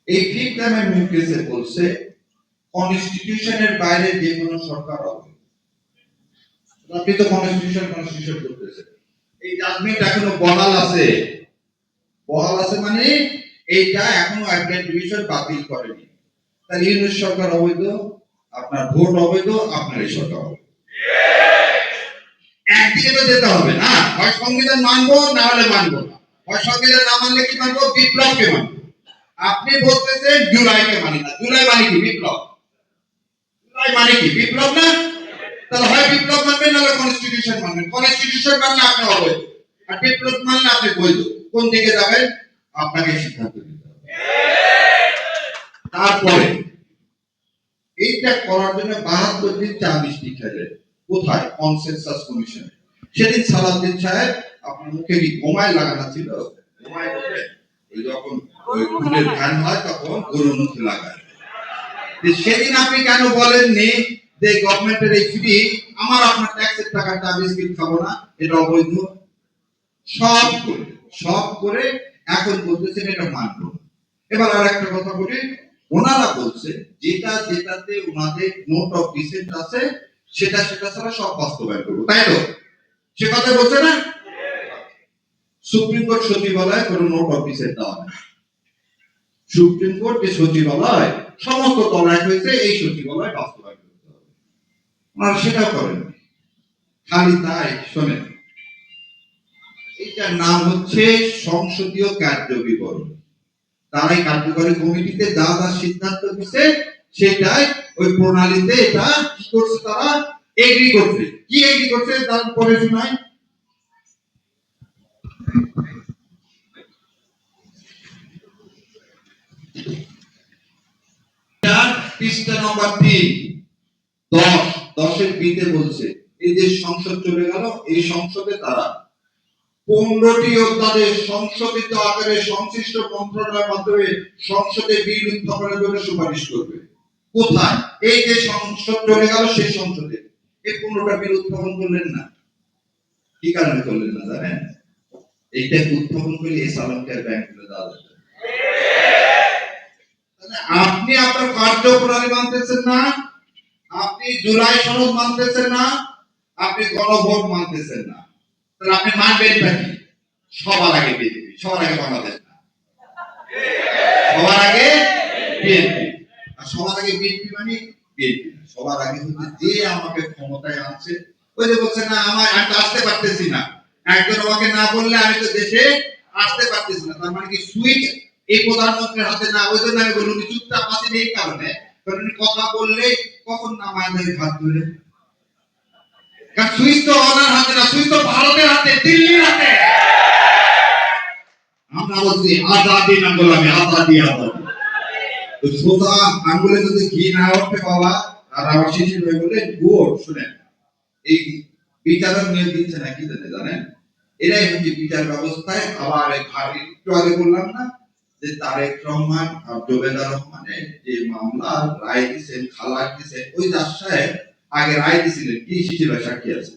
এই fifth amendment কেসে বলছে কনস্টিটিউশনের বাইরে যে কোনো সরকার হবে। আপনি তো কনস্টিটিউশন করতেছেন, এই জাজমেন্ট এখনো বহাল আছে মানে এইটা এখনো অ্যাপ্লাইড ডিভিশন বাতিল করেনি। তাহলে ইউনিট সরকার অবৈধ, আপনার ভোট অবৈধ, আপনার এই সরকার অবৈধ। একদিকে তো যেতে হবে না, হয় সংবিধান মানবো না হলে মানবো না, হয় সংবিধান না মানলে কি মানবো, বিপ্লবকে মানবো। আপনি বলতেছেন জুলাইকে মানি না, জুলাই মানে কি বিপ্লব? জুলাই মানে কি বিপ্লব না? তাহলে হয় বিপ্লব মানবেন নাহলে কনস্টিটিউশন মানবেন। কনস্টিটিউশন মানলে আপনি অবৈধ, আর বিপ্লব মানলে আপনি বৈধ। কোন দিকে যাবেন আপনাকে সিদ্ধান্ত নিতে হবে। তারপরে এইটা করার জন্য 72 দিন চা মিষ্টি খেলেন কোথায়? কনসেনসাস কমিশনে। সেদিন সালাউদ্দিন সাহেব আপনার মুখে কি ঘুমায় লাগানো ছিল? ঘুমায় বলে ওই যখন ওই ফুলের ধ্যান হয় তখন গরুর মুখে লাগায়। সেদিন আপনি কেন বলেননি যে গভর্নমেন্টের এই ফ্রি, আমার আপনার ট্যাক্সের টাকা চা বিস্কিট খাবো না, এটা অবৈধ? সব করে এখন বলতেছেন এটা মানবো। এবার আর একটা কথা বলি, ওনারা বলছে যেটাতে ওনাদের নোট অফ ডিসেন্ট আছে সেটা ছাড়া সব বাস্তবায়ন করবো, তাই তো? সে কথা বলছে না? সুপ্রিম কোর্ট সচিবালয় কোনো নোট অফ ডিসেন্ট দেওয়া নেই। সুপ্রিম কোর্ট যে সচিবালয় সমস্ত তলায় হয়েছে, এই সচিবালয় বাস্তবায়ন করতে হবে, ওনারা সেটাও করেন। খালি তাই শোনেন, এটার নাম হচ্ছে সংসদীয় কার্য বিবরণ। তারাই কার্যকরী কমিটিতে যা সিদ্ধান্ত দিচ্ছে সেটাই ওই প্রণালীতে এটা কি করছে, তারা এগ্রি করছে। কি এগ্রি করছে তার পরে শোনায়। পৃষ্ঠা নম্বর 3 10 বিতে বলছে এই যে সংসদ চলে গেল, এই সংসদে তারা 15টি অধ্যাদেশ সংশোধিত আকারে সংশ্লিষ্ট মন্ত্রণালয়ের মাধ্যমে সংসদে বিল উত্থাপনের জন্য সুপারিশ করবে। কোথায়? এই যে সংসদ চলে গেল সেই সংসদে এই 15টা বিল উত্থাপন করলেন না। কি কারণে করলেন না জানেন? এইটা উত্থাপন করলে সালাম কেয়ার ব্যাংক করে দেওয়া যাবে। আপনি আপনার কার্যপ্রণালী মানতেছেন না, আপনি জুলাই সনদ মানতেছেন না, আপনি গণভোট মানতেছেন না, তাহলে আপনি মানবেনটা কি? সবার আগে বিএনপি, সবার আগে বাংলাদেশ না, সবার আগে বিএনপি। আর সবার আগে বিএনপি মানে বিএনপি না, সবার আগে হচ্ছে যে আমাকে ক্ষমতায় আনছে। ওই যে বলছে না আমি আসতে পারতেছি না, একজন আমাকে না বললে আমি তো দেশে আসতে পারতেছি না, তার মানে কি সুইচ এই প্রধানমন্ত্রীর হাতে না? ওই জন্য আমি বলুন চুপচাপ আছেন এই কারণে, কারণ কথা বললে কখন নামায় দেয় হাত ধরে। কারণ সুইচ তো ওনার হাতে না, সুইচ তো ভারতের হাতে, দিল্লির হাতে। আমরা বলছি আজাদি না গোলামি, আজাদি আজাদি। তো সোজা আঙ্গুলে যদি ঘি না ওঠে বাবা, আর আমার শিশির ভাই বলে ভোট শুনেন, এই বিচারক নিয়োগ দিচ্ছে না কি জানেন? এরাই হচ্ছে বিচার ব্যবস্থায় আবার একটু আগে বললাম না যে তারেক রহমান আর জোবেদা রহমানের যে মামলা রায় দিচ্ছেন, খালাস দিচ্ছেন, ওই জাজ সাহেব আগে রায় দিছিলেন কি শিশির ভাই সাক্ষী আছে।